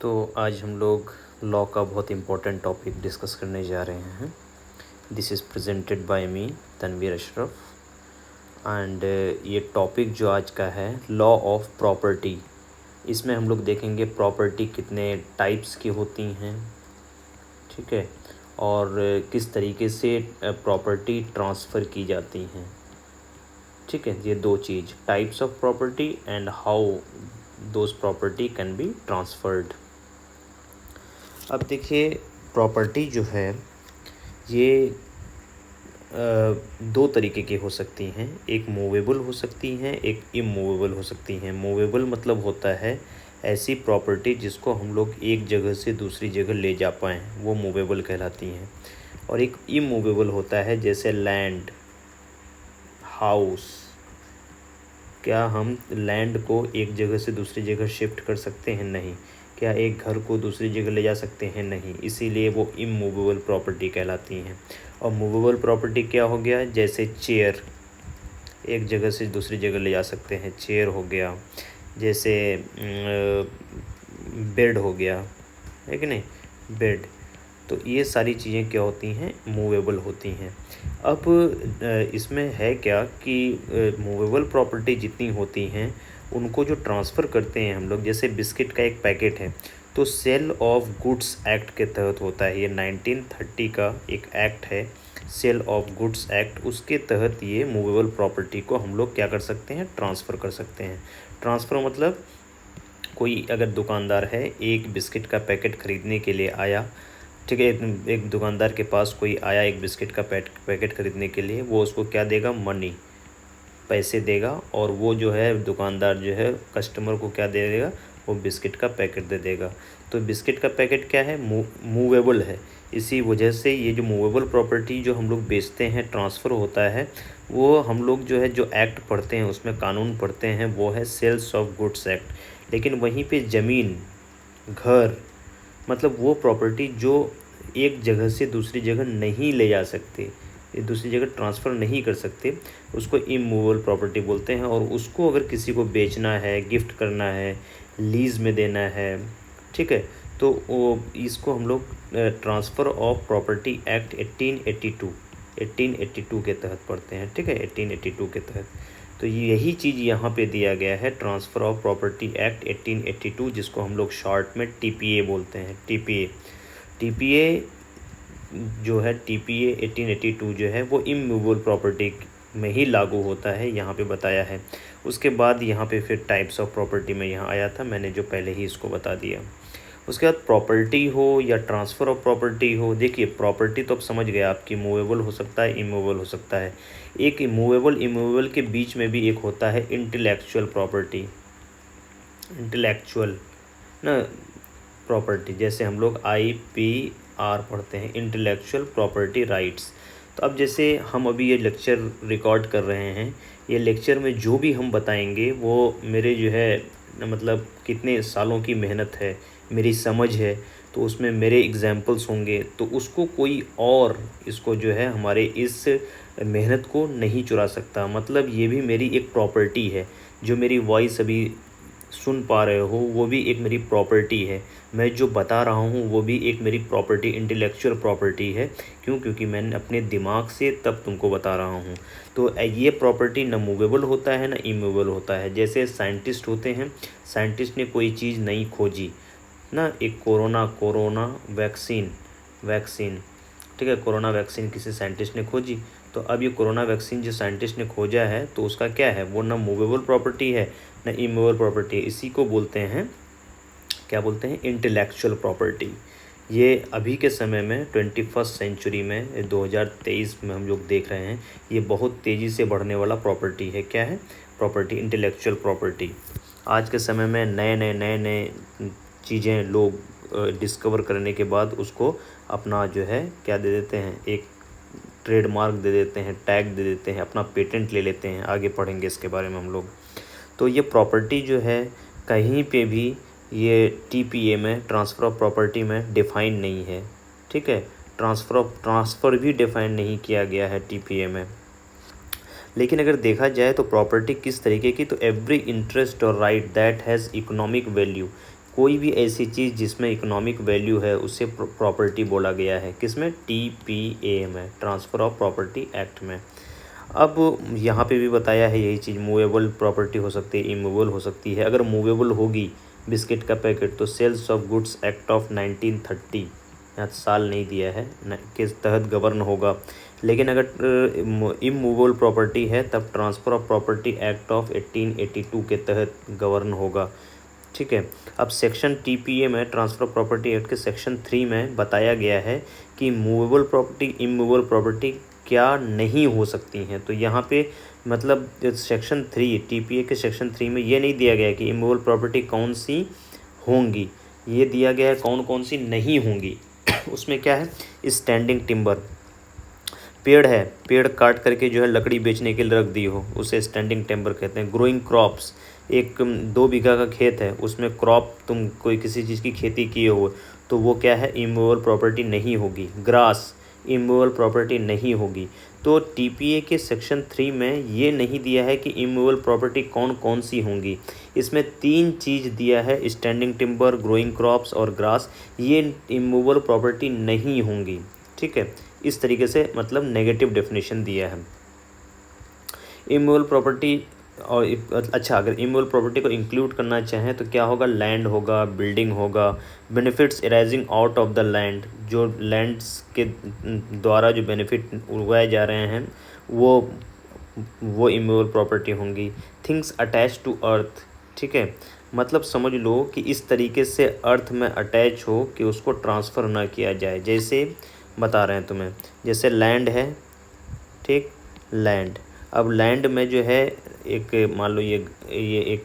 तो आज हम लोग लॉ का बहुत इम्पोर्टेंट टॉपिक डिस्कस करने जा रहे हैं। This is presented by me Tanveer Ashraf and ये टॉपिक जो आज का है लॉ ऑफ प्रॉपर्टी। इसमें हम लोग देखेंगे प्रॉपर्टी कितने टाइप्स की होती हैं, ठीक है, और किस तरीके से प्रॉपर्टी ट्रांसफ़र की जाती हैं, ठीक है। ये दो चीज़, types of property and how those property can be transferred. अब देखिए प्रॉपर्टी जो है ये दो तरीके की हो सकती हैं। एक मूवेबल हो सकती हैं, एक इमूवेबल हो सकती हैं। मूवेबल मतलब होता है ऐसी प्रॉपर्टी जिसको हम लोग एक जगह से दूसरी जगह ले जा पाएँ, वो मूवेबल कहलाती हैं। और एक इमूवेबल होता है जैसे लैंड, हाउस। क्या हम लैंड को एक जगह से दूसरी जगह शिफ्ट कर सकते हैं? नहीं। क्या एक घर को दूसरी जगह ले जा सकते हैं? नहीं। इसीलिए वो इमूवेबल प्रॉपर्टी कहलाती हैं। और मूवेबल प्रॉपर्टी क्या हो गया? जैसे चेयर, एक जगह से दूसरी जगह ले जा सकते हैं, चेयर हो गया। जैसे बेड हो गया, है कि नहीं, बेड। तो ये सारी चीज़ें क्या होती हैं? मूवेबल होती हैं। अब इसमें है क्या कि मूवेबल प्रॉपर्टी जितनी होती हैं उनको जो ट्रांसफ़र करते हैं हम लोग, जैसे बिस्किट का एक पैकेट है तो सेल ऑफ गुड्स एक्ट के तहत होता है। ये 1930 का एक एक्ट है, सेल ऑफ गुड्स एक्ट। उसके तहत ये मूवेबल प्रॉपर्टी को हम लोग क्या कर सकते हैं? ट्रांसफ़र कर सकते हैं। ट्रांसफ़र मतलब कोई अगर दुकानदार है, एक बिस्किट का पैकेट ख़रीदने के लिए आया, ठीक है, एक दुकानदार के पास कोई आया एक बिस्किट का पैकेट ख़रीदने के लिए, वो उसको क्या देगा? मनी, पैसे देगा। और वो जो है दुकानदार जो है कस्टमर को क्या दे देगा? वो बिस्किट का पैकेट दे देगा। तो बिस्किट का पैकेट क्या है? मूवेबल है। इसी वजह से ये जो मूवेबल प्रॉपर्टी जो हम लोग बेचते हैं, ट्रांसफ़र होता है, वो हम लोग जो है जो एक्ट पढ़ते हैं उसमें कानून पढ़ते हैं, वो है सेल्स ऑफ गुड्स एक्ट। लेकिन वहीं पे ज़मीन, घर, मतलब वो प्रॉपर्टी जो एक जगह से दूसरी जगह नहीं ले जा सकते, ये दूसरी जगह ट्रांसफ़र नहीं कर सकते, उसको इमूवेबल प्रॉपर्टी बोलते हैं। और उसको अगर किसी को बेचना है, गिफ्ट करना है, लीज़ में देना है, ठीक है, तो वो इसको हम लोग ट्रांसफ़र ऑफ प्रॉपर्टी एक्ट 1882 के तहत पढ़ते हैं, ठीक है, 1882 के तहत। तो यही चीज़ यहाँ पे दिया गया है, ट्रांसफ़र ऑफ प्रॉपर्टी एक्ट 1882, जिसको हम लोग शॉर्ट में टीपीए बोलते हैं। टीपीए जो है, टीपीए 1882 जो है वो इमूवेबल प्रॉपर्टी में ही लागू होता है, यहाँ पे बताया है। उसके बाद यहाँ पे फिर टाइप्स ऑफ प्रॉपर्टी में यहाँ आया था, मैंने जो पहले ही इसको बता दिया। उसके बाद प्रॉपर्टी हो या ट्रांसफ़र ऑफ प्रॉपर्टी हो, देखिए प्रॉपर्टी तो अब समझ गए आपकी, मूवेबल हो सकता है, इमूवेबल हो सकता है। एक इमूवेबल के बीच में भी एक होता है इंटेलेक्चुअल प्रॉपर्टी, इंटेलेक्चुअल ना प्रॉपर्टी, जैसे हम लोग IPR पढ़ते हैं, इंटेलेक्चुअल प्रॉपर्टी राइट्स। तो अब जैसे हम अभी ये लेक्चर रिकॉर्ड कर रहे हैं, ये लेक्चर में जो भी हम बताएंगे वो मेरे जो है मतलब कितने सालों की मेहनत है, मेरी समझ है, तो उसमें मेरे एग्जाम्पल्स होंगे, तो उसको कोई और इसको जो है हमारे इस मेहनत को नहीं चुरा सकता। मतलब ये भी मेरी एक प्रॉपर्टी है। जो मेरी वॉइस अभी सुन पा रहे हो वो भी एक मेरी प्रॉपर्टी है। मैं जो बता रहा हूँ वो भी एक मेरी प्रॉपर्टी, इंटेलेक्चुअल प्रॉपर्टी है। क्यों? क्योंकि मैंने अपने दिमाग से तब तुमको बता रहा हूँ। तो ये प्रॉपर्टी न मूवेबल होता है न इमूवेबल होता है। जैसे साइंटिस्ट होते हैं, साइंटिस्ट ने कोई चीज़ नई खोजी ना, एक कोरोना वैक्सीन, ठीक है, कोरोना वैक्सीन किसी साइंटिस्ट ने खोजी। तो अब ये कोरोना वैक्सीन जो साइंटिस्ट ने खोजा है तो उसका क्या है? वो ना मूवेबल प्रॉपर्टी है न इमूवेबल प्रॉपर्टी है। इसी को बोलते हैं, क्या बोलते हैं? Intellectual property. ये अभी के समय में 21st सेंचुरी में 2023 में हम लोग देख रहे हैं, ये बहुत तेज़ी से बढ़ने वाला प्रॉपर्टी है। क्या है? Property, intellectual property. आज के समय में नए चीज़ें लोग डिस्कवर करने के बाद उसको अपना जो है क्या दे देते हैं? एक ट्रेडमार्क दे देते हैं, टैग दे देते हैं, अपना पेटेंट ले लेते हैं। आगे पढ़ेंगे इसके बारे में हम लोग। तो ये प्रॉपर्टी जो है कहीं पे भी ये टीपीए में, ट्रांसफ़र ऑफ प्रॉपर्टी में डिफ़ाइन नहीं है, ठीक है। ट्रांसफ़र भी डिफ़ाइन नहीं किया गया है टीपीए में। लेकिन अगर देखा जाए तो प्रॉपर्टी किस तरीके की, तो एवरी इंटरेस्ट और right that has economic value, कोई भी ऐसी चीज़ जिसमें इकोनॉमिक वैल्यू है उसे प्रॉपर्टी बोला गया है। किसमें? TPA में, ट्रांसफ़र ऑफ प्रॉपर्टी एक्ट में। अब यहाँ पे भी बताया है यही चीज़, मूवेबल प्रॉपर्टी हो सकती है, इमूवेबल हो सकती है। अगर मूवेबल होगी बिस्किट का पैकेट तो sales of goods act of 1930, यहाँ साल नहीं दिया है, के तहत गवर्न होगा। लेकिन अगर इमूवेबल प्रॉपर्टी है तब transfer of property act of 1882 के तहत गवर्न होगा। ठीक है। अब सेक्शन TPA में, ट्रांसफ़र ऑफ प्रॉपर्टी एक्ट के सेक्शन 3 में बताया गया है कि मूवेबल प्रॉपर्टी, इमूवेबल प्रॉपर्टी क्या नहीं हो सकती हैं। तो यहाँ पे मतलब सेक्शन 3 TPA के सेक्शन 3 में ये नहीं दिया गया है कि इमूवेबल प्रॉपर्टी कौन सी होंगी, ये दिया गया है कौन कौन सी नहीं होंगी। उसमें क्या है? स्टैंडिंग टिम्बर, पेड़ है, पेड़ काट करके जो है लकड़ी बेचने के लिए रख दी हो, उसे स्टैंडिंग टिम्बर कहते हैं। ग्रोइंग क्रॉप्स, एक 2 बीघा का खेत है, उसमें क्रॉप तुम कोई किसी चीज़ की खेती किए हो तो वो क्या है? इमूवेबल प्रॉपर्टी नहीं होगी। ग्रास इमूवेबल प्रॉपर्टी नहीं होगी। तो TPA के सेक्शन 3 में ये नहीं दिया है कि इमूवेबल प्रॉपर्टी कौन कौन सी होंगी। इसमें 3 चीज़ दिया है, स्टैंडिंग टिम्बर, ग्रोइंग क्रॉप्स और ग्रास, ये इमूवेबल प्रॉपर्टी नहीं होंगी। ठीक है, इस तरीके से मतलब नेगेटिव डेफिनेशन दिया है इमूवेबल प्रॉपर्टी। और अच्छा, अगर इमूवेबल प्रॉपर्टी को इंक्लूड करना चाहें तो क्या होगा? लैंड होगा, बिल्डिंग होगा, benefits arising out of the land, जो लैंड्स के द्वारा जो बेनिफिट उगाए जा रहे हैं वो इमूवेबल प्रॉपर्टी होंगी। थिंग्स अटैच टू अर्थ, ठीक है, मतलब समझ लो कि इस तरीके से अर्थ में अटैच हो कि उसको ट्रांसफ़र ना किया जाए। जैसे बता रहे हैं तुम्हें, जैसे लैंड है, ठीक, लैंड। अब लैंड में जो है एक, मान लो ये एक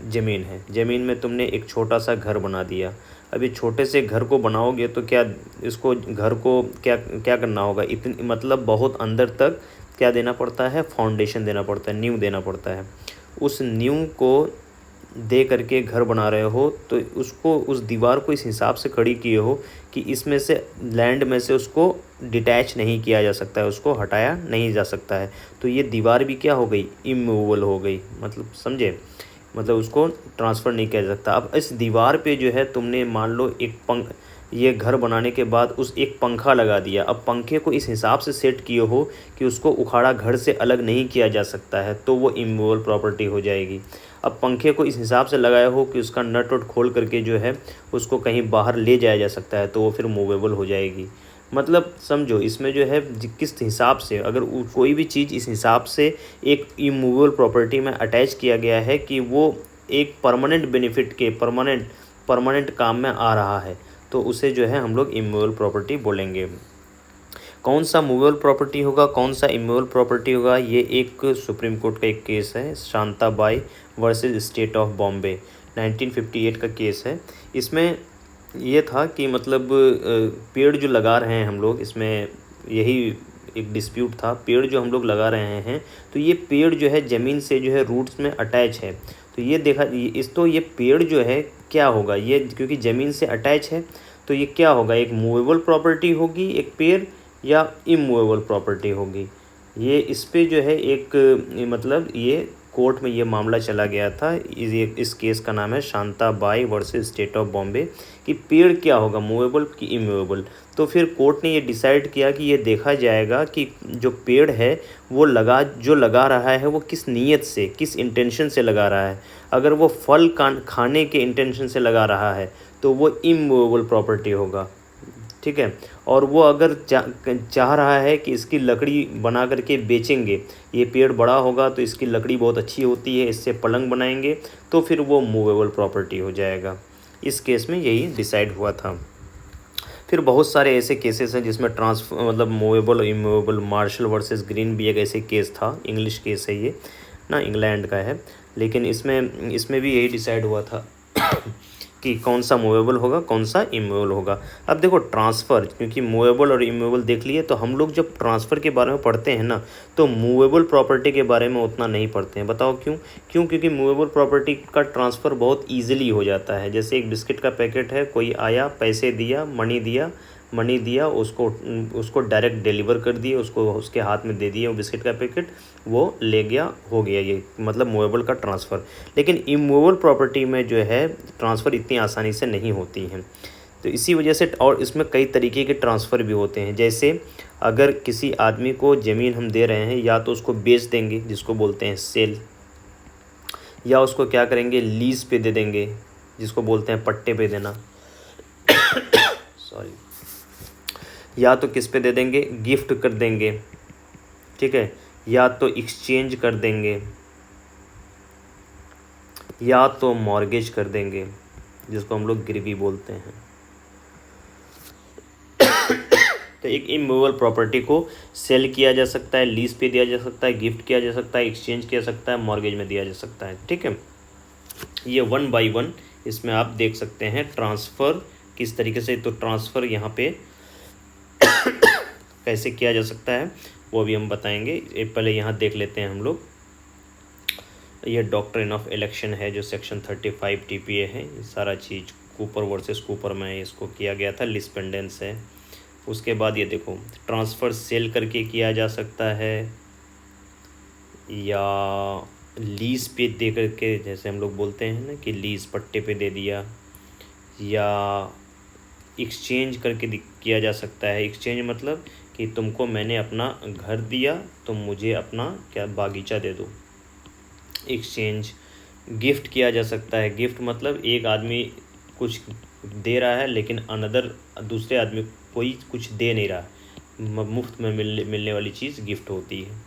ज़मीन है, ज़मीन में तुमने एक छोटा सा घर बना दिया। अभी छोटे से घर को बनाओगे तो क्या इसको, घर को क्या क्या करना होगा? इतनी मतलब बहुत अंदर तक क्या देना पड़ता है? फाउंडेशन देना पड़ता है, नींव देना पड़ता है। उस नींव को दे करके घर बना रहे हो तो उसको, उस दीवार को इस हिसाब से खड़ी किए हो कि इसमें से, लैंड में से उसको डिटैच नहीं किया जा सकता है, उसको हटाया नहीं जा सकता है। तो ये दीवार भी क्या हो गई? इमूवेबल हो गई, मतलब समझे, मतलब उसको ट्रांसफ़र नहीं किया जा सकता। अब इस दीवार पे जो है तुमने मान लो ये घर बनाने के बाद उस एक पंखा लगा दिया। अब पंखे को इस हिसाब से सेट किए हो कि उसको उखाड़ा घर से अलग नहीं किया जा सकता है, तो वो इमूवेबल प्रॉपर्टी हो जाएगी। अब पंखे को इस हिसाब से लगाया हो कि उसका नट वट खोल करके जो है उसको कहीं बाहर ले जाया जा सकता है, तो वो फिर मूवेबल हो जाएगी। मतलब समझो इसमें जो है किस हिसाब से, अगर कोई भी चीज़ इस हिसाब से एक इमूवेबल प्रॉपर्टी में अटैच किया गया है कि वो एक परमानेंट बेनिफिट के, परमानेंट काम में आ रहा है, तो उसे जो है हम लोग इमूवेबल प्रॉपर्टी बोलेंगे। कौन सा मूवेबल प्रॉपर्टी होगा, कौन सा इमूवेबल प्रॉपर्टी होगा, ये एक सुप्रीम कोर्ट का एक केस है, Shantabai versus state of Bombay, 1958 का केस है। इसमें ये था कि मतलब पेड़ जो लगा रहे हैं हम लोग, इसमें यही एक डिस्प्यूट था, पेड़ जो हम लोग लगा रहे हैं तो ये पेड़ जो है ज़मीन से जो है रूट्स में अटैच है। तो ये देखा तो ये पेड़ जो है क्या होगा, ये क्योंकि ज़मीन से अटैच है तो ये क्या होगा? एक मूवेबल प्रॉपर्टी होगी एक पेड़, या इमूवेबल प्रॉपर्टी होगी? ये इस पे जो है एक मतलब ये कोर्ट में ये मामला चला गया था। इस केस का नाम है Shantabai versus state of Bombay, कि पेड़ क्या होगा, मूवेबल कि इमूवेबल। तो फिर कोर्ट ने ये डिसाइड किया कि ये देखा जाएगा कि जो पेड़ है वो जो लगा रहा है वो किस नीयत से, किस इंटेंशन से लगा रहा है। अगर वो फल खाने के इंटेंशन से लगा रहा है तो वो इमूवेबल प्रॉपर्टी होगा, ठीक है। और वो अगर चाह रहा है कि इसकी लकड़ी बना करके बेचेंगे, ये पेड़ बड़ा होगा तो इसकी लकड़ी बहुत अच्छी होती है, इससे पलंग बनाएंगे, तो फिर वो मूवेबल प्रॉपर्टी हो जाएगा। इस केस में यही डिसाइड हुआ था। फिर बहुत सारे ऐसे केसेस हैं जिसमें मतलब मूवेबल और इमूवेबल, मार्शल वर्सेस ग्रीन भी एक ऐसे केस था, इंग्लिश केस है ये ना, इंग्लैंड का है। लेकिन इसमें भी यही डिसाइड हुआ था कि कौन सा मूवेबल होगा, कौन सा इमूवेबल होगा। अब देखो ट्रांसफ़र, क्योंकि मूवेबल और इमूवेबल देख लिए, तो हम लोग जब ट्रांसफ़र के बारे में पढ़ते हैं ना तो मूवेबल प्रॉपर्टी के बारे में उतना नहीं पढ़ते हैं। बताओ क्यों? क्योंकि मूवेबल प्रॉपर्टी का ट्रांसफ़र बहुत ईजिली हो जाता है। जैसे एक बिस्किट का पैकेट है, कोई आया, पैसे दिया, मनी दिया, मनी दिया, उसको डायरेक्ट डिलीवर कर दिए, उसको उसके हाथ में दे दिए वो बिस्किट का पैकेट, वो ले गया, हो गया, ये मतलब मूवेबल का ट्रांसफ़र। लेकिन इमूवेबल प्रॉपर्टी में जो है ट्रांसफ़र इतनी आसानी से नहीं होती हैं। तो इसी वजह से, और इसमें कई तरीके के ट्रांसफ़र भी होते हैं। जैसे अगर किसी आदमी को ज़मीन हम दे रहे हैं, या तो उसको बेच देंगे जिसको बोलते हैं सेल, या उसको क्या करेंगे, लीज़ पे दे देंगे जिसको बोलते हैं पट्टे पे देना, सॉरी, या तो किस पे दे देंगे, गिफ्ट कर देंगे, ठीक है, या तो एक्सचेंज कर देंगे, या तो मॉर्गेज कर देंगे जिसको हम लोग गिरवी बोलते हैं। तो एक इमूवेबल प्रॉपर्टी को सेल किया जा सकता है, लीज पे दिया जा सकता है, गिफ्ट किया जा सकता है, एक्सचेंज किया जा सकता है, मॉर्गेज में दिया जा सकता है, ठीक है। ये 1 बाय 1 इसमें आप देख सकते हैं ट्रांसफ़र किस तरीके से। तो ट्रांसफ़र यहाँ पे कैसे किया जा सकता है वो भी हम बताएंगे। पहले यहाँ देख लेते हैं हम लोग। ये डॉक्ट्रिन ऑफ इलेक्शन है जो सेक्शन 35 TPA है। ये सारा चीज़ कूपर वर्सेस कूपर में इसको किया गया था, लिस्पेंडेंस है। उसके बाद ये देखो, ट्रांसफ़र सेल करके किया जा सकता है, या लीज़ पे दे करके, जैसे हम लोग बोलते हैं ना कि लीज़ पट्टे पे दे दिया, या एक्सचेंज करके किया जा सकता है। एक्सचेंज मतलब कि तुमको मैंने अपना घर दिया, तुम मुझे अपना क्या बागीचा दे दो, एक्सचेंज। गिफ्ट किया जा सकता है। गिफ्ट मतलब एक आदमी कुछ दे रहा है लेकिन दूसरे आदमी कोई कुछ दे नहीं रहा, मुफ्त में मिलने वाली चीज़ गिफ्ट होती है,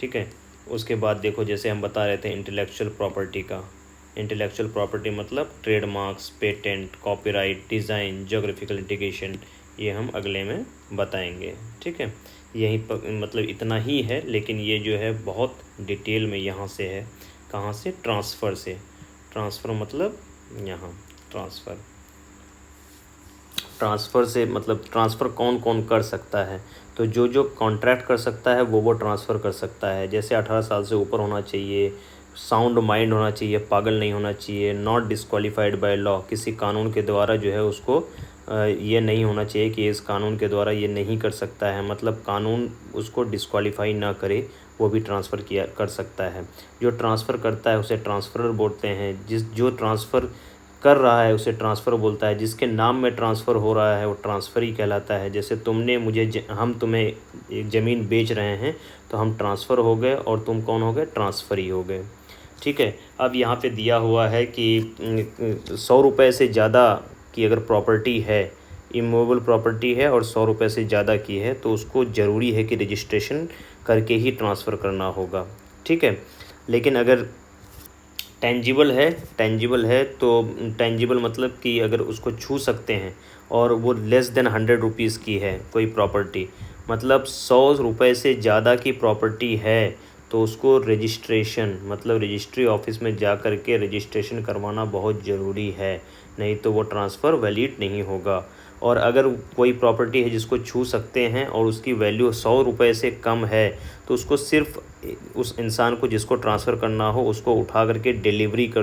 ठीक है। उसके बाद देखो, जैसे हम बता रहे थे इंटेलेक्चुअल प्रॉपर्टी का, इंटेलेक्चुअल प्रॉपर्टी मतलब trademarks, patent, copyright, design, geographical indication, ये हम अगले में बताएंगे, ठीक है। यही मतलब इतना ही है, लेकिन ये जो है बहुत डिटेल में यहाँ से है। कहाँ से? ट्रांसफ़र से। ट्रांसफ़र मतलब यहाँ ट्रांसफ़र से मतलब ट्रांसफ़र कौन कौन कर सकता है? तो जो कॉन्ट्रैक्ट कर सकता है वो ट्रांसफ़र कर सकता है। जैसे 18 साल से ऊपर होना चाहिए, साउंड माइंड होना चाहिए, पागल नहीं होना चाहिए, नॉट डिस्क्वालीफाइड बाय लॉ, किसी कानून के द्वारा जो है उसको ये नहीं होना चाहिए कि इस कानून के द्वारा ये नहीं कर सकता है, मतलब कानून उसको डिस्क्वालीफाई ना करे, वो भी ट्रांसफ़र कर सकता है। जो ट्रांसफ़र करता है उसे ट्रांसफ़रर बोलते हैं। जो ट्रांसफ़र कर रहा है उसे ट्रांसफ़र बोलता है। जिसके नाम में ट्रांसफ़र हो रहा है वो ट्रांसफ़र ही कहलाता है। जैसे हम तुम्हें एक ज़मीन बेच रहे हैं तो हम ट्रांसफ़र हो गए, और तुम कौन हो गए? ट्रांसफ़र ही हो गए, ठीक है। अब यहाँ पे दिया हुआ है कि 100 रुपये से ज़्यादा की अगर प्रॉपर्टी है, इमूवेबल प्रॉपर्टी है और 100 रुपये से ज़्यादा की है, तो उसको ज़रूरी है कि रजिस्ट्रेशन करके ही ट्रांसफ़र करना होगा, ठीक है। लेकिन अगर टेंजिबल है तो टेंजिबल मतलब कि अगर उसको छू सकते हैं और वो लेस देन 100 रुपीज़ की है कोई प्रॉपर्टी, मतलब 100 रुपये से ज़्यादा की प्रॉपर्टी है, तो उसको रजिस्ट्रेशन मतलब रजिस्ट्री ऑफिस में जा कर के रजिस्ट्रेशन करवाना बहुत ज़रूरी है, नहीं तो वो ट्रांसफ़र वैलिड नहीं होगा। और अगर कोई प्रॉपर्टी है जिसको छू सकते हैं और उसकी वैल्यू 100 रुपये से कम है, तो उसको सिर्फ उस इंसान को जिसको ट्रांसफ़र करना हो उसको उठा करके डिलीवर कर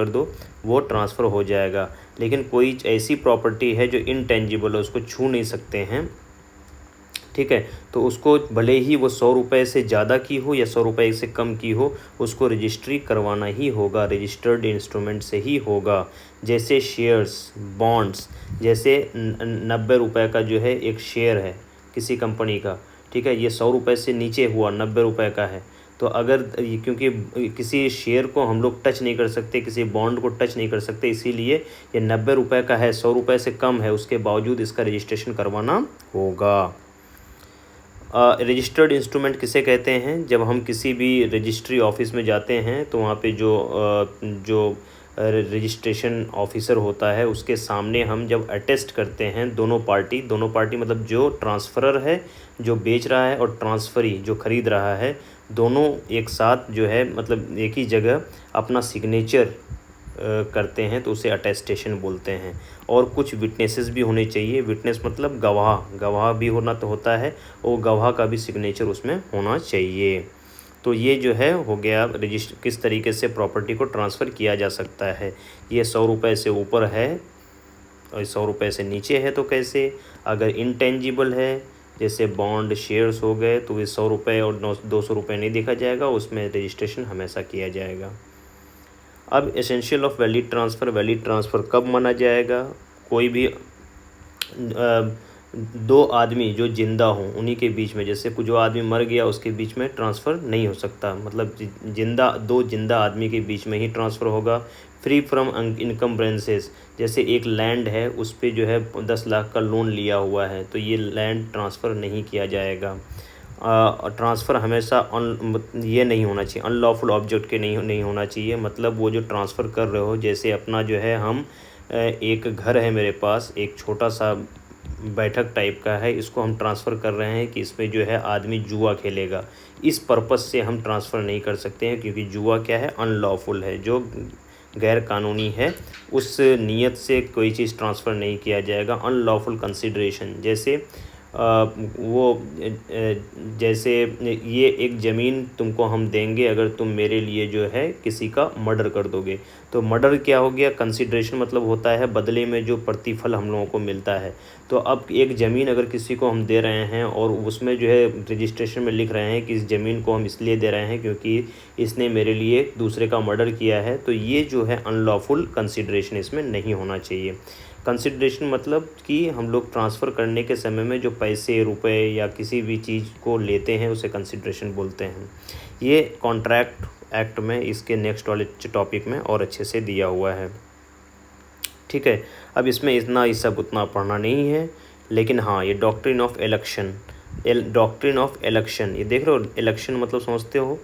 दो, वो ट्रांसफ़र हो जाएगा। लेकिन कोई ऐसी प्रॉपर्टी है जो इनटेंजिबल है, उसको छू नहीं सकते हैं, ठीक है, तो उसको भले ही वो 100 रुपये से ज़्यादा की हो या 100 रुपये से कम की हो, उसको रजिस्ट्री करवाना ही होगा, रजिस्टर्ड इंस्ट्रूमेंट से ही होगा। जैसे शेयर्स, बॉन्ड्स, जैसे 90 रुपये का जो है एक शेयर है किसी कंपनी का, ठीक है, ये 100 रुपये से नीचे हुआ, 90 रुपये का है, तो अगर क्योंकि किसी शेयर को हम लोग टच नहीं कर सकते, किसी बॉन्ड को टच नहीं कर सकते, इसीलिए ये 90 रुपये का है, 100 रुपये से कम है, उसके बावजूद इसका रजिस्ट्रेशन करवाना होगा। रजिस्टर्ड इंस्ट्रूमेंट किसे कहते हैं? जब हम किसी भी रजिस्ट्री ऑफिस में जाते हैं तो वहाँ पे जो रजिस्ट्रेशन ऑफिसर होता है उसके सामने हम जब अटेस्ट करते हैं, दोनों पार्टी मतलब जो ट्रांसफ़रर है जो बेच रहा है और ट्रांसफ़री जो ख़रीद रहा है, दोनों एक साथ जो है मतलब एक ही जगह अपना सिग्नेचर करते हैं, तो उसे अटेस्टेशन बोलते हैं। और कुछ विटनेसेस भी होने चाहिए। विटनेस मतलब गवाह भी होना तो होता है, और गवाह का भी सिग्नेचर उसमें होना चाहिए। तो ये जो है हो गया किस तरीके से प्रॉपर्टी को ट्रांसफ़र किया जा सकता है। ये 100 रुपये से ऊपर है और 100 रुपये से नीचे है तो कैसे, अगर इंटेंजिबल है जैसे बॉन्ड शेयर्स हो गए तो ये 100 रुपये और 200 रुपये नहीं देखा जाएगा, उसमें रजिस्ट्रेशन हमेशा किया जाएगा। अब एसेंशियल ऑफ वैलिड ट्रांसफ़र कब माना जाएगा, कोई भी दो आदमी जो जिंदा हों उन्हीं के बीच में, जैसे जो आदमी मर गया उसके बीच में ट्रांसफ़र नहीं हो सकता, मतलब दो जिंदा आदमी के बीच में ही ट्रांसफ़र होगा। फ्री फ्रॉम इनकम्बरेंसेस, जैसे एक लैंड है उस पर जो है 10 लाख का लोन लिया हुआ है तो ये लैंड ट्रांसफ़र नहीं किया जाएगा। ट्रांसफ़र हमेशा ये नहीं होना चाहिए, अनलॉफुल ऑब्जेक्ट के नहीं होना चाहिए, मतलब वो जो ट्रांसफ़र कर रहे हो, जैसे अपना जो है हम एक घर है मेरे पास, एक छोटा सा बैठक टाइप का है, इसको हम ट्रांसफ़र कर रहे हैं कि इसमें जो है आदमी जुआ खेलेगा, इस पर्पस से हम ट्रांसफ़र नहीं कर सकते हैं क्योंकि जुआ क्या है, अनलॉफुल है, जो गैर कानूनी है, उस नीयत से कोई चीज़ ट्रांसफ़र नहीं किया जाएगा। अनलॉफुल कंसिडरेशन, जैसे जैसे ये एक ज़मीन तुमको हम देंगे अगर तुम मेरे लिए जो है किसी का मर्डर कर दोगे, तो मर्डर क्या हो गया, कंसिडरेशन मतलब होता है बदले में जो प्रतिफल हम लोगों को मिलता है। तो अब एक ज़मीन अगर किसी को हम दे रहे हैं और उसमें जो है रजिस्ट्रेशन में लिख रहे हैं कि इस ज़मीन को हम इसलिए दे रहे हैं क्योंकि इसने मेरे लिए दूसरे का मर्डर किया है, तो ये जो है अनलॉफुल कंसिडरेशन इसमें नहीं होना चाहिए। कंसिडरेशन मतलब कि हम लोग ट्रांसफ़र करने के समय में जो पैसे, रुपए या किसी भी चीज़ को लेते हैं उसे कंसिडरेशन बोलते हैं। ये कॉन्ट्रैक्ट एक्ट में इसके नेक्स्ट वाले टॉपिक में और अच्छे से दिया हुआ है। ठीक है, अब इसमें इतना ही सब उतना पढ़ना नहीं है, लेकिन हाँ ये डॉक्ट्रिन ऑफ इलेक्शन, ये देख रहे हो, इलेक्शन मतलब समझते हो,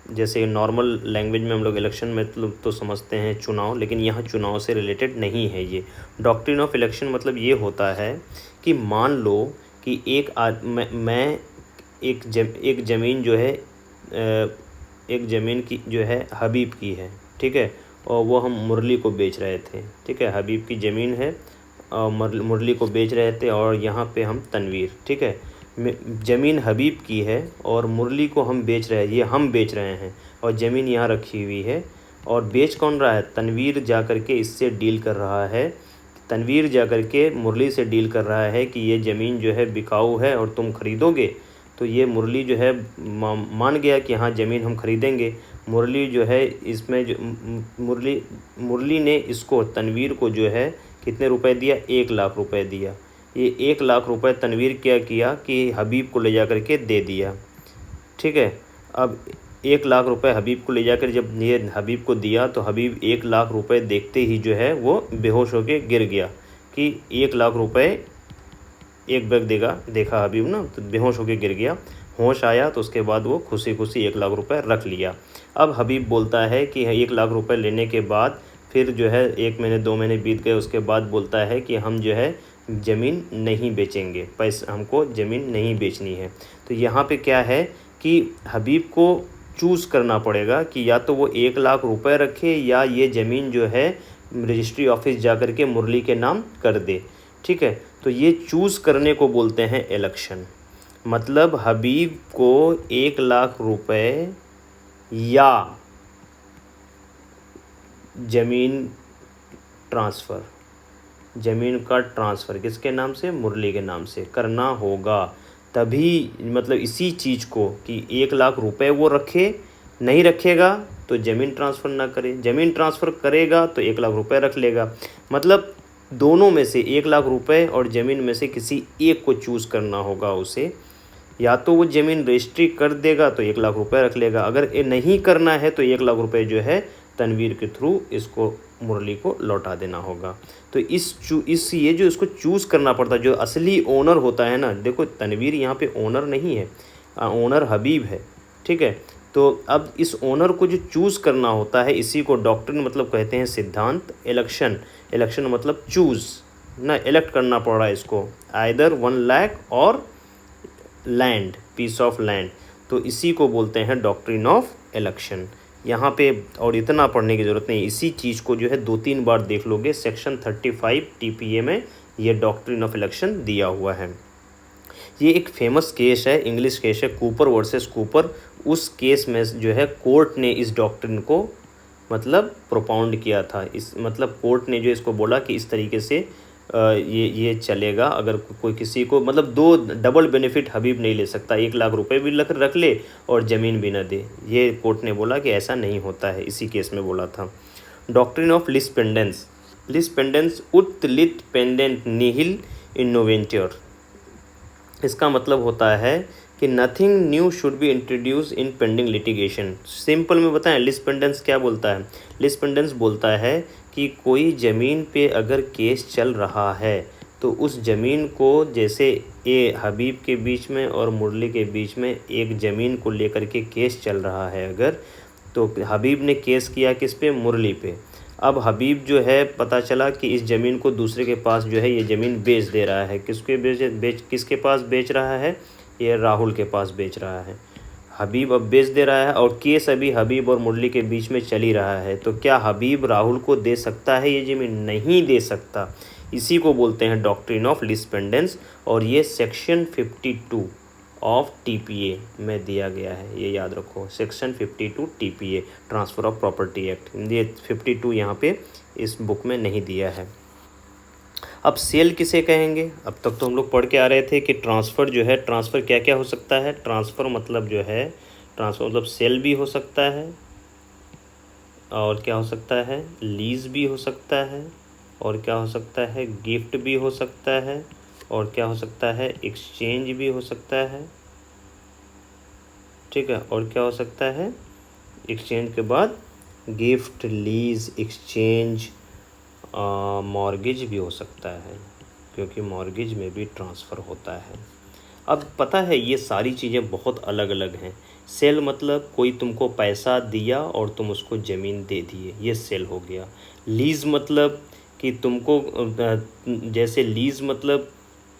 जैसे नॉर्मल लैंग्वेज में हम लोग इलेक्शन में तो समझते हैं चुनाव, लेकिन यहाँ चुनाव से रिलेटेड नहीं है ये। डॉक्ट्रिन ऑफ इलेक्शन मतलब ये होता है कि मान लो कि मैं एक ज़मीन जो है एक ज़मीन की जो है हबीब की है, ठीक है, और वो हम मुरली को बेच रहे थे, ठीक है, हबीब की ज़मीन है और मुरली को बेच रहे थे, और यहाँ पे हम तनवीर, ठीक है, ज़मीन हबीब की है और मुरली को हम बेच रहे हैं, ये हम बेच रहे हैं और ज़मीन यहाँ रखी हुई है, और बेच कौन रहा है, तनवीर जा कर के इससे डील कर रहा है, तनवीर जा कर के मुरली से डील कर रहा है कि ये ज़मीन जो है बिकाऊ है और तुम ख़रीदोगे, तो ये मुरली जो है मान गया कि हाँ ज़मीन हम ख़रीदेंगे। मुरली जो है इसमें जो मुरली ने इसको तनवीर को जो है कितने रुपए दिया, 1 लाख रुपए दिया। ये 1 लाख रुपए तनवीर क्या किया कि हबीब को ले जा कर के दे दिया, ठीक है। अब 1 लाख रुपए हबीब को ले जाकर जब ये हबीब को दिया तो हबीब 1 लाख रुपए देखते ही जो है वो बेहोश होके गिर गया कि 1 लाख रुपए एक बैग देखा हबीब ना, तो बेहोश होके गिर गया। होश आया तो उसके बाद वो खुशी खुशी 1 लाख रुपए रख लिया। अब हबीब बोलता है कि 1 लाख रुपए लेने के बाद फिर जो है 1 महीने 2 महीने बीत गए, उसके बाद बोलता है कि हम जो है ज़मीन नहीं बेचेंगे, पैसे हमको ज़मीन नहीं बेचनी है। तो यहाँ पे क्या है कि हबीब को चूज़ करना पड़ेगा कि या तो वो 1 लाख रुपए रखे या ये ज़मीन जो है रजिस्ट्री ऑफिस जा कर के मुरली के नाम कर दे, ठीक है। तो ये चूज़ करने को बोलते हैं इलेक्शन, मतलब हबीब को 1 लाख रुपए या ज़मीन का ट्रांसफ़र किसके नाम से, मुरली के नाम से करना होगा। तभी मतलब इसी चीज़ को कि 1 लाख रुपए वो रखे, नहीं रखेगा तो ज़मीन ट्रांसफ़र ना करे, ज़मीन ट्रांसफ़र करेगा तो 1 लाख रुपए रख लेगा। मतलब दोनों में से 1 लाख रुपए और ज़मीन में से किसी एक को चूज़ करना होगा उसे, या तो वो ज़मीन रजिस्ट्री कर देगा तो 1 लाख रुपए रख लेगा, अगर ये नहीं करना है तो 1 लाख रुपए जो है तनवीर के थ्रू इसको मुरली को लौटा देना होगा। तो इस ये जो इसको चूज़ करना पड़ता है, जो असली ओनर होता है ना, देखो तनवीर यहाँ पे ओनर नहीं है, ओनर हबीब है, ठीक है। तो अब इस ओनर को जो चूज़ करना होता है इसी को डॉक्ट्रिन मतलब कहते हैं सिद्धांत। इलेक्शन मतलब चूज़ ना, इलेक्ट करना पड़ रहा है इसको, आइदर 1 लाख और लैंड, पीस ऑफ लैंड, तो इसी को बोलते हैं डॉक्ट्रिन ऑफ इलेक्शन। यहाँ पे और इतना पढ़ने की ज़रूरत नहीं, इसी चीज़ को जो है 2-3 बार देख लोगे, सेक्शन 35 TPA में ये डॉक्ट्रिन ऑफ इलेक्शन दिया हुआ है। ये एक फेमस केस है, इंग्लिश केस है, कूपर वर्सेस कूपर। उस केस में जो है कोर्ट ने इस डॉक्ट्रिन को मतलब प्रोपाउंड किया था, इस मतलब कोर्ट ने जो इसको बोला कि इस तरीके से ये चलेगा। अगर कोई किसी को मतलब दो डबल बेनिफिट हबीब नहीं ले सकता, 1 लाख रुपए भी रख ले और ज़मीन भी ना दे। ये कोर्ट ने बोला कि ऐसा नहीं होता है, इसी केस में बोला था। Doctrine of lis pendens, lis pendens उत लिट पेंडेंट निहिल इनोवेंटर। इसका मतलब होता है कि nothing new should be introduced in pending litigation. Simple में बताएं लिस पेंडेंस क्या बोलता है। लिस पेंडेंस बोलता है कि कोई ज़मीन पे अगर केस चल रहा है तो उस ज़मीन को, जैसे ये हबीब के बीच में और मुरली के बीच में एक ज़मीन को लेकर के केस चल रहा है अगर, तो हबीब ने केस किया किस पे, मुरली पे। अब हबीब जो है पता चला कि इस ज़मीन को दूसरे के पास जो है ये ज़मीन बेच दे रहा है। किसके पास बेच रहा है, ये राहुल के पास बेच रहा है। हबीब अब बेच दे रहा है और केस अभी हबीब और मुरली के बीच में चल ही रहा है। तो क्या हबीब राहुल को दे सकता है ये ज़मीन? नहीं दे सकता। इसी को बोलते हैं डॉक्ट्रिन ऑफ लिस पेंडेंस, और ये सेक्शन 52 ऑफ टीपीए में दिया गया है, ये याद रखो। Section 52 TPA, transfer of property act, ये 52 यहाँ पे इस बुक में नहीं दिया है। अब सेल किसे कहेंगे? अब तक तो हम लोग पढ़ के आ रहे थे कि ट्रांसफ़र जो है, ट्रांसफ़र क्या क्या हो सकता है। ट्रांसफ़र मतलब जो है, ट्रांसफ़र मतलब सेल भी हो सकता है, और क्या हो सकता है, लीज़ भी हो सकता है, और क्या हो सकता है, गिफ्ट भी हो सकता है, और क्या हो सकता है, एक्सचेंज भी हो सकता है। ठीक है, और क्या हो सकता है, एक्सचेंज के बाद गिफ्ट, लीज़, एक्सचेंज, मॉर्गेज भी हो सकता है, क्योंकि मॉर्गेज में भी ट्रांसफ़र होता है। अब पता है ये सारी चीज़ें बहुत अलग अलग हैं। सेल मतलब कोई तुमको पैसा दिया और तुम उसको ज़मीन दे दिए, ये सेल हो गया। लीज़ मतलब कि तुमको जैसे लीज़ मतलब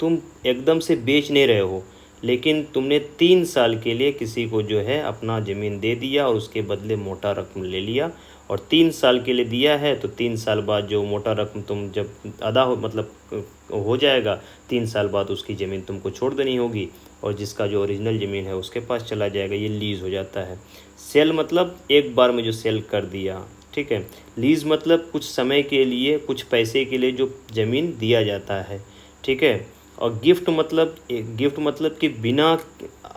तुम एकदम से बेच नहीं रहे हो, लेकिन तुमने 3 साल के लिए किसी को जो है अपना ज़मीन दे दिया और उसके बदले मोटा रकम ले लिया, और 3 साल के लिए दिया है तो 3 साल बाद जो मोटा रकम तुम जब अदा हो मतलब हो जाएगा, 3 साल बाद उसकी ज़मीन तुमको छोड़ देनी होगी, और जिसका जो ओरिजिनल ज़मीन है उसके पास चला जाएगा, ये लीज़ हो जाता है। सेल मतलब एक बार में जो सेल कर दिया, ठीक है। लीज़ मतलब कुछ समय के लिए, कुछ पैसे के लिए जो ज़मीन दिया जाता है, ठीक है। और गिफ्ट मतलब कि बिना,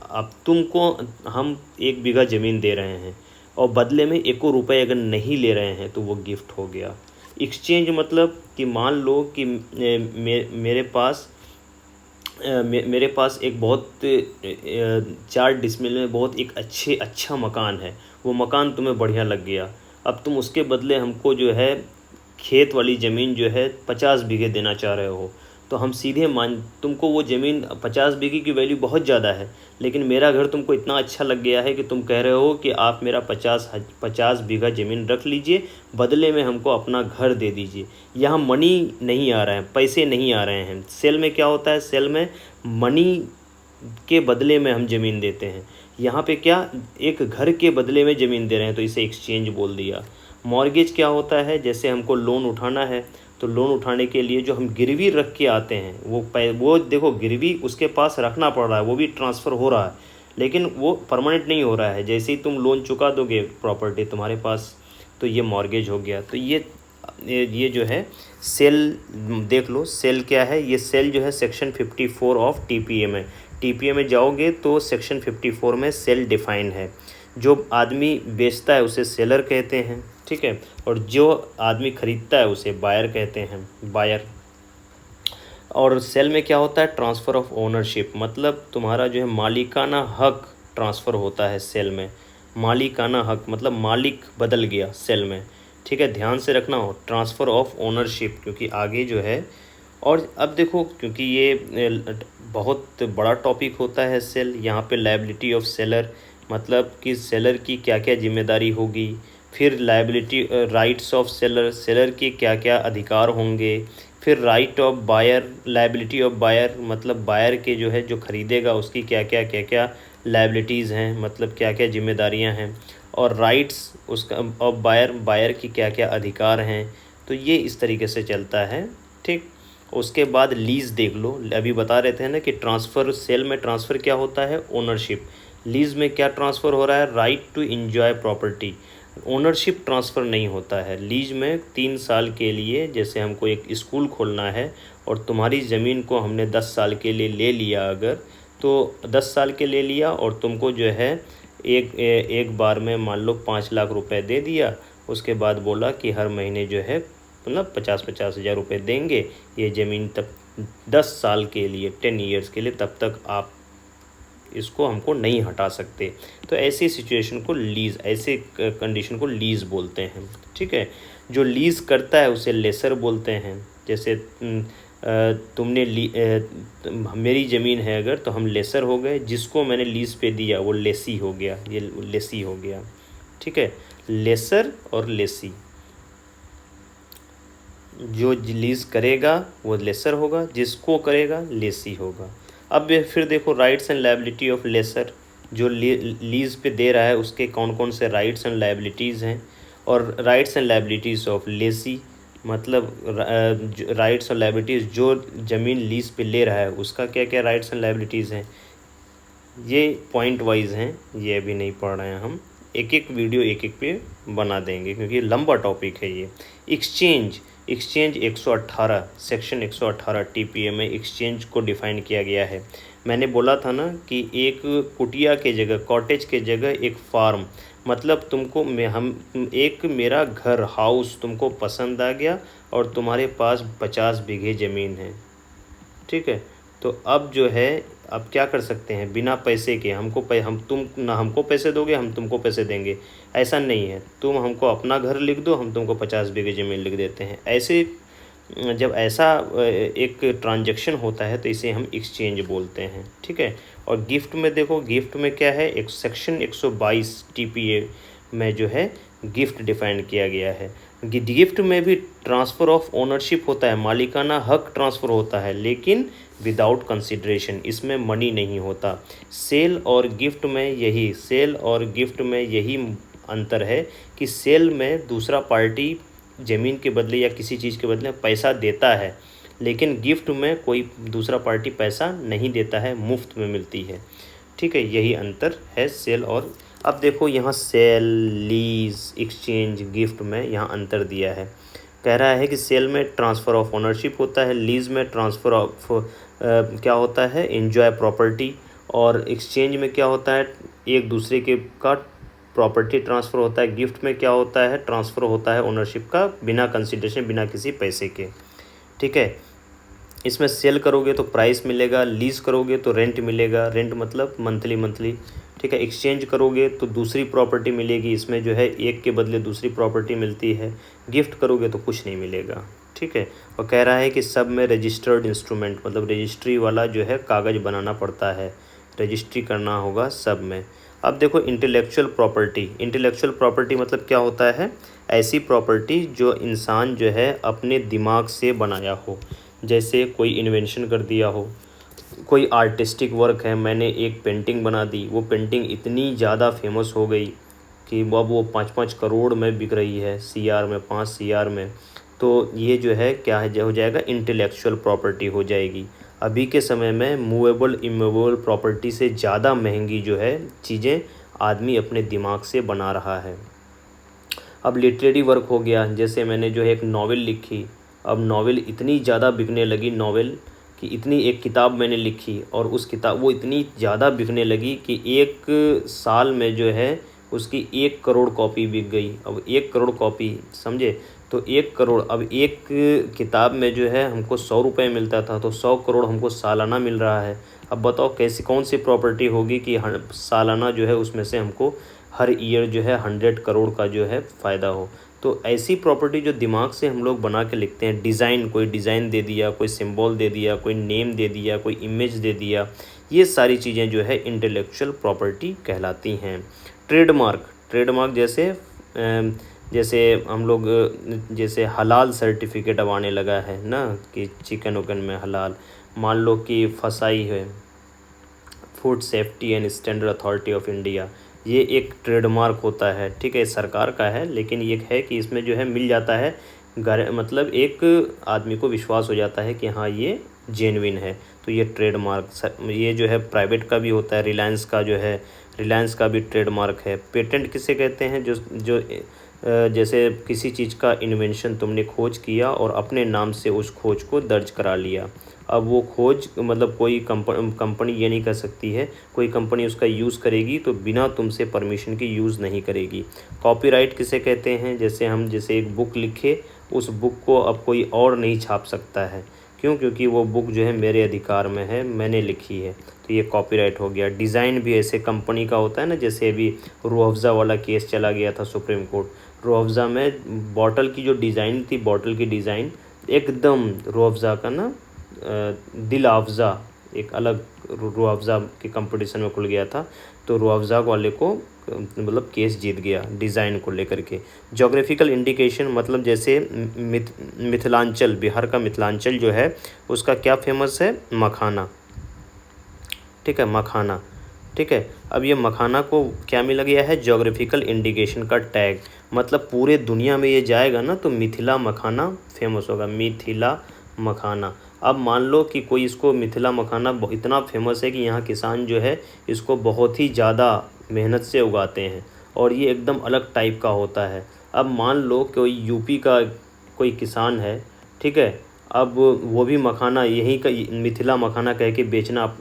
अब तुमको हम 1 बीघा ज़मीन दे रहे हैं और बदले में 1 रुपये अगर नहीं ले रहे हैं तो वो गिफ्ट हो गया। एक्सचेंज मतलब कि मान लो कि मेरे पास एक बहुत 4 डिसमिल में बहुत एक अच्छा मकान है, वो मकान तुम्हें बढ़िया लग गया। अब तुम उसके बदले हमको जो है खेत वाली ज़मीन जो है 50 बीघे देना चाह रहे हो, तो हम सीधे तुमको वो ज़मीन 50 बीघे की वैल्यू बहुत ज़्यादा है, लेकिन मेरा घर तुमको इतना अच्छा लग गया है कि तुम कह रहे हो कि आप मेरा 50 बीघा ज़मीन रख लीजिए, बदले में हमको अपना घर दे दीजिए। यहाँ मनी नहीं आ रहा है, पैसे नहीं आ रहे हैं। सेल में क्या होता है, सेल में मनी के बदले में हम ज़मीन देते हैं। यहाँ पे क्या, एक घर के बदले में ज़मीन दे रहे हैं, तो इसे एक्सचेंज बोल दिया। मॉर्गेज क्या होता है, जैसे हमको लोन उठाना है तो लोन उठाने के लिए जो हम गिरवी रख के आते हैं, वो देखो गिरवी उसके पास रखना पड़ रहा है, वो भी ट्रांसफ़र हो रहा है, लेकिन वो परमानेंट नहीं हो रहा है। जैसे ही तुम लोन चुका दोगे प्रॉपर्टी तुम्हारे पास, तो ये मॉर्गेज हो गया। तो ये जो है सेल, देख लो सेल क्या है। ये सेल जो है सेक्शन 54 ऑफ टीपीए में, टीपीए में जाओगे तो सेक्शन 54 में सेल डिफाइन है। जो आदमी बेचता है उसे सेलर कहते हैं, ठीक है, और जो आदमी खरीदता है उसे बायर कहते हैं, बायर। और सेल में क्या होता है, ट्रांसफ़र ऑफ ओनरशिप, मतलब तुम्हारा जो है मालिकाना हक ट्रांसफ़र होता है सेल में। मालिकाना हक मतलब मालिक बदल गया सेल में, ठीक है, ध्यान से रखना हो, ट्रांसफ़र ऑफ ओनरशिप, क्योंकि आगे जो है। और अब देखो, क्योंकि ये बहुत बड़ा टॉपिक होता है सेल, यहाँ पे लायबिलिटी ऑफ सेलर मतलब कि सेलर की क्या क्या जिम्मेदारी होगी, फिर liability rights of seller, seller के क्या क्या अधिकार होंगे, फिर right of buyer, liability of buyer मतलब बायर के जो है जो ख़रीदेगा उसकी क्या क्या लायबिलिटीज़ हैं, मतलब क्या क्या जिम्मेदारियां हैं, और राइट्स उसका ऑफ बायर, बायर की क्या क्या अधिकार हैं। तो ये इस तरीके से चलता है, ठीक। उसके बाद लीज़ देख लो, अभी बता रहे थे ना कि ट्रांसफ़र, सेल में ट्रांसफ़र क्या होता है, ओनरशिप। लीज़ में क्या ट्रांसफ़र हो रहा है, right to enjoy property. Ownership transfer नहीं होता है। लीज में 3 साल के लिए, जैसे हमको एक स्कूल खोलना है और तुम्हारी ज़मीन को हमने 10 साल के लिए ले लिया अगर, तो 10 साल के ले लिया और तुमको जो है एक बार में मान लो 5 लाख रुपए दे दिया। उसके बाद बोला कि हर महीने जो है मतलब 50-50 हज़ार रुपये देंगे, ये ज़मीन तब 10 साल के लिए 10 ईयर्स के लिए, तब तक आप इसको हमको नहीं हटा सकते। तो ऐसी सिचुएशन को लीज़, ऐसे कंडीशन को लीज़ बोलते हैं। ठीक है, जो लीज़ करता है उसे लेसर बोलते हैं। जैसे तुमने मेरी ज़मीन है अगर, तो हम लेसर हो गए, जिसको मैंने लीज़ पे दिया वो लेसी हो गया, ये लेसी हो गया। ठीक है, लेसर और लेसी, जो लीज़ करेगा वो लेसर होगा, जिसको करेगा लेसी होगा। अब फिर देखो rights and liability of lessor, जो लीज़ पे दे रहा है उसके कौन कौन से राइट्स एंड लायबिलिटीज़ हैं, और rights and liabilities of Lesi, मतलब राइट्स और लायबिलिटीज़ जो ज़मीन लीज़ पे ले रहा है उसका क्या क्या राइट्स एंड लायबिलिटीज़ हैं, ये पॉइंट वाइज हैं, ये अभी नहीं पढ़ रहे हैं हम, एक एक वीडियो एक एक पे बना देंगे क्योंकि लंबा टॉपिक है ये। एक्सचेंज 118 सेक्शन 118 टीपीए में एक्सचेंज को डिफ़ाइन किया गया है। मैंने बोला था ना कि एक कुटिया के जगह, कॉटेज के जगह एक फार्म, मतलब तुमको एक मेरा घर हाउस तुमको पसंद आ गया और तुम्हारे पास 50 बीघे ज़मीन है। ठीक है, तो अब जो है अब क्या कर सकते हैं, बिना पैसे के तुम ना हमको पैसे दोगे हम तुमको पैसे देंगे, ऐसा नहीं है। तुम हमको अपना घर लिख दो, हम तुमको 50 बीघे ज़मीन लिख देते हैं। ऐसे जब ऐसा एक ट्रांजैक्शन होता है तो इसे हम एक्सचेंज बोलते हैं। ठीक है, और गिफ्ट में देखो, गिफ्ट में क्या है, एक सेक्शन 122 टीपीए में जो है गिफ्ट डिफाइन किया गया है। गिफ्ट में भी ट्रांसफ़र ऑफ ओनरशिप होता है, मालिकाना हक ट्रांसफ़र होता है, लेकिन विदाउट कंसिडरेशन, इसमें मनी नहीं होता। सेल और गिफ्ट में यही अंतर है कि सेल में दूसरा पार्टी ज़मीन के बदले या किसी चीज़ के बदले पैसा देता है, लेकिन गिफ्ट में कोई दूसरा पार्टी पैसा नहीं देता है, मुफ्त में मिलती है। ठीक है, यही अंतर है सेल और। अब देखो यहाँ सेल, लीज, एक्सचेंज, गिफ्ट में यहाँ अंतर दिया है। कह रहा है कि सेल में ट्रांसफ़र ऑफ ओनरशिप होता है, लीज़ में ट्रांसफ़र ऑफ क्या होता है, एंजॉय प्रॉपर्टी, और एक्सचेंज में क्या होता है, एक दूसरे के का प्रॉपर्टी ट्रांसफ़र होता है। गिफ्ट में क्या होता है, ट्रांसफ़र होता है ओनरशिप का बिना कंसिडरेशन, बिना किसी पैसे के। ठीक है, इसमें सेल करोगे तो प्राइस मिलेगा, लीज़ करोगे तो रेंट मिलेगा, रेंट मतलब मंथली। ठीक है, एक्सचेंज करोगे तो दूसरी प्रॉपर्टी मिलेगी, इसमें जो है एक के बदले दूसरी प्रॉपर्टी मिलती है। गिफ्ट करोगे तो कुछ नहीं मिलेगा। ठीक है, और कह रहा है कि सब में रजिस्टर्ड इंस्ट्रूमेंट, मतलब रजिस्ट्री वाला जो है कागज़ बनाना पड़ता है, रजिस्ट्री करना होगा सब में। अब देखो इंटेलेक्चुअल प्रॉपर्टी मतलब क्या होता है, ऐसी प्रॉपर्टी जो इंसान जो है अपने दिमाग से बनाया हो, जैसे कोई इन्वेंशन कर दिया हो, कोई आर्टिस्टिक वर्क है, मैंने एक पेंटिंग बना दी, वो पेंटिंग इतनी ज़्यादा फेमस हो गई कि अब वो 5-5 करोड़ में बिक रही है, CR में, 5 CR में, तो ये जो है क्या है, हो जाएगा इंटेलेक्चुअल प्रॉपर्टी हो जाएगी। अभी के समय में मूवेबल इमूवेबल प्रॉपर्टी से ज़्यादा महंगी जो है चीज़ें आदमी अपने दिमाग से बना रहा है। अब लिटरेरी वर्क हो गया, जैसे मैंने जो है एक नावल लिखी, अब नावल इतनी ज़्यादा बिकने लगी, नावल कि इतनी, एक किताब मैंने लिखी और उस किताब वो इतनी ज़्यादा बिकने लगी कि 1 साल में जो है उसकी 1 करोड़ कॉपी बिक गई। अब 1 करोड़ कॉपी, समझे, तो 1 करोड़, अब एक किताब में जो है हमको 100 रुपये मिलता था, तो 100 करोड़ हमको सालाना मिल रहा है। अब बताओ कैसी कौन सी प्रॉपर्टी होगी कि सालाना जो है उसमें से हमको हर ईयर जो है 100 करोड़ का जो है फ़ायदा हो। तो ऐसी प्रॉपर्टी जो दिमाग से हम लोग बना के लिखते हैं, डिज़ाइन, कोई डिज़ाइन दे दिया, कोई सिंबल दे दिया, कोई नेम दे दिया, कोई इमेज दे दिया, ये सारी चीज़ें जो है इंटेलेक्चुअल प्रॉपर्टी कहलाती हैं। ट्रेडमार्क जैसे हम लोग, जैसे हलाल सर्टिफिकेट अब आने लगा है ना, कि चिकन उकन में हलाल, मान लो कि फसाई है, food safety and standard authority of India, ये एक ट्रेडमार्क होता है। ठीक है, सरकार का है, लेकिन ये है कि इसमें जो है मिल जाता है, मतलब एक आदमी को विश्वास हो जाता है कि हाँ ये जेन्युइन है, तो ये ट्रेडमार्क, ये जो है प्राइवेट का भी होता है, रिलायंस का जो है, रिलायंस का भी ट्रेडमार्क है। पेटेंट किसे कहते हैं? जो जो जैसे किसी चीज़ का इन्वेंशन तुमने खोज किया और अपने नाम से उस खोज को दर्ज करा लिया। अब वो खोज मतलब कोई कंपनी ये नहीं कर सकती है, कोई कंपनी उसका यूज़ करेगी तो बिना तुमसे परमिशन के यूज़ नहीं करेगी। कॉपीराइट किसे कहते हैं? जैसे हम जैसे एक बुक लिखे, उस बुक को अब कोई और नहीं छाप सकता है। क्यों? क्योंकि वो बुक जो है मेरे अधिकार में है, मैंने लिखी है, तो ये कॉपीराइट हो गया। डिज़ाइन भी ऐसे कंपनी का होता है ना, जैसे अभी रूह अफ़ज़ा वाला केस चला गया था सुप्रीम कोर्ट। रूह अफ़ज़ा में बॉटल की जो डिज़ाइन थी, बॉटल की डिज़ाइन एकदम रूह अफ़ज़ा का ना दिल अफ़ज़ा, एक अलग रूह अफ़ज़ा के कंपटीशन में खुल गया था, तो रूह अफ़ज़ा वाले को मतलब केस जीत गया डिज़ाइन को लेकर के। जोग्राफिकल इंडिकेशन मतलब जैसे मिथिलांचल, बिहार का मिथिलांचल जो है उसका क्या फेमस है? मखाना। ठीक है, मखाना। ठीक है, अब ये मखाना को क्या मिला गया है? जोग्राफिकल इंडिकेशन का टैग। मतलब पूरे दुनिया में ये जाएगा ना तो मिथिला मखाना फेमस होगा, मिथिला मखाना। अब मान लो कि कोई इसको मिथिला मखाना इतना फेमस है कि यहाँ किसान जो है इसको बहुत ही ज़्यादा मेहनत से उगाते हैं और ये एकदम अलग टाइप का होता है। अब मान लो कोई यूपी का कोई किसान है, ठीक है, अब वो भी मखाना यहीं का मिथिला मखाना कह के बेचना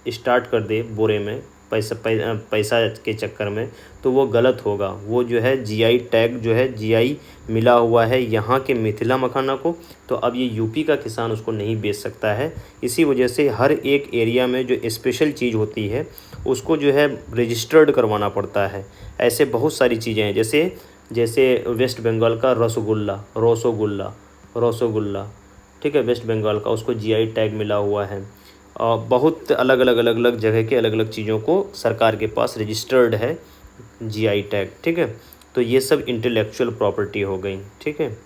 स्टार्ट कर दे बोरे में, पैसा के चक्कर में, तो वो गलत होगा। वो जो है जीआई टैग जो है, जीआई मिला हुआ है यहाँ के मिथिला मखाना को, तो अब ये यूपी का किसान उसको नहीं बेच सकता है। इसी वजह से हर एक एरिया में जो स्पेशल चीज़ होती है उसको जो है रजिस्टर्ड करवाना पड़ता है। ऐसे बहुत सारी चीज़ें हैं, जैसे वेस्ट बंगाल का रसगुल्ला, ठीक है, वेस्ट बंगाल का, उसको जीआई टैग मिला हुआ है। और बहुत अलग अलग जगह के अलग अलग चीज़ों को सरकार के पास रजिस्टर्ड है जीआई टैग। ठीक है, तो ये सब इंटेलेक्चुअल प्रॉपर्टी हो गई। ठीक है,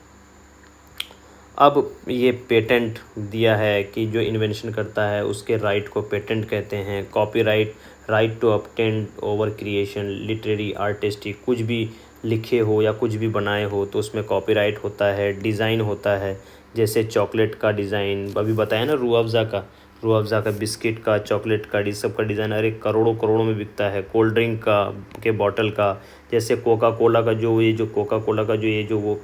अब ये पेटेंट दिया है कि जो इन्वेंशन करता है उसके राइट को पेटेंट कहते हैं। Copyright, right to obtain over creation, literary, artistic, कुछ भी लिखे हो या कुछ भी बनाए हो तो उसमें कॉपीराइट होता है। डिज़ाइन होता है, जैसे चॉकलेट का डिज़ाइन अभी बताया ना, रूह अफ़ज़ा का, बिस्किट का, चॉकलेट का, इस सब का डिज़ाइन अरे करोड़ों में बिकता है। कोल्ड ड्रिंक का के बॉटल का, जैसे कोका कोला का जो वो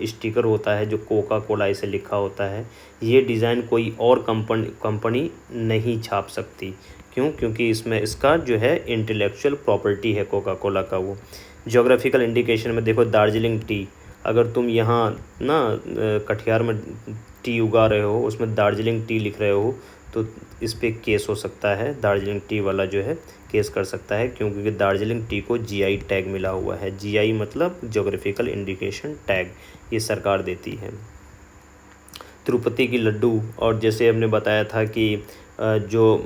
स्टिकर होता है, जो कोका कोला ऐसे लिखा होता है, ये डिज़ाइन कोई और कंपनी नहीं छाप सकती। क्यों? क्योंकि इसमें इसका जो है इंटेलेक्चुअल प्रॉपर्टी है कोका कोला का। वो ज्योग्राफिकल इंडिकेशन में देखो, दार्जिलिंग टी, अगर तुम यहाँ ना कटिहार में टी उगा रहे हो, उसमें दार्जिलिंग टी लिख रहे हो, तो इस पर केस हो सकता है। दार्जिलिंग टी वाला जो है केस कर सकता है, क्योंकि दार्जिलिंग टी को जीआई टैग मिला हुआ है। जीआई मतलब ज्योग्राफिकल इंडिकेशन टैग, ये सरकार देती है। तिरुपति की लड्डू, और जैसे हमने बताया था कि जो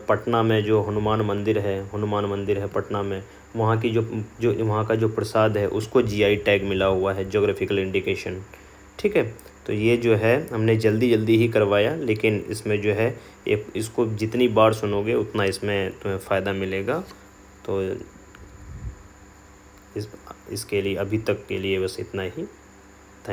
पटना में जो हनुमान मंदिर है पटना में, वहाँ की जो वहाँ का जो प्रसाद है उसको जीआई टैग मिला हुआ है, ज्योग्राफिकल इंडिकेशन। ठीक है, तो ये जो है हमने जल्दी ही करवाया, लेकिन इसमें जो है इसको जितनी बार सुनोगे उतना इसमें तुम्हें फ़ायदा मिलेगा। तो इसके लिए अभी तक के लिए बस इतना ही।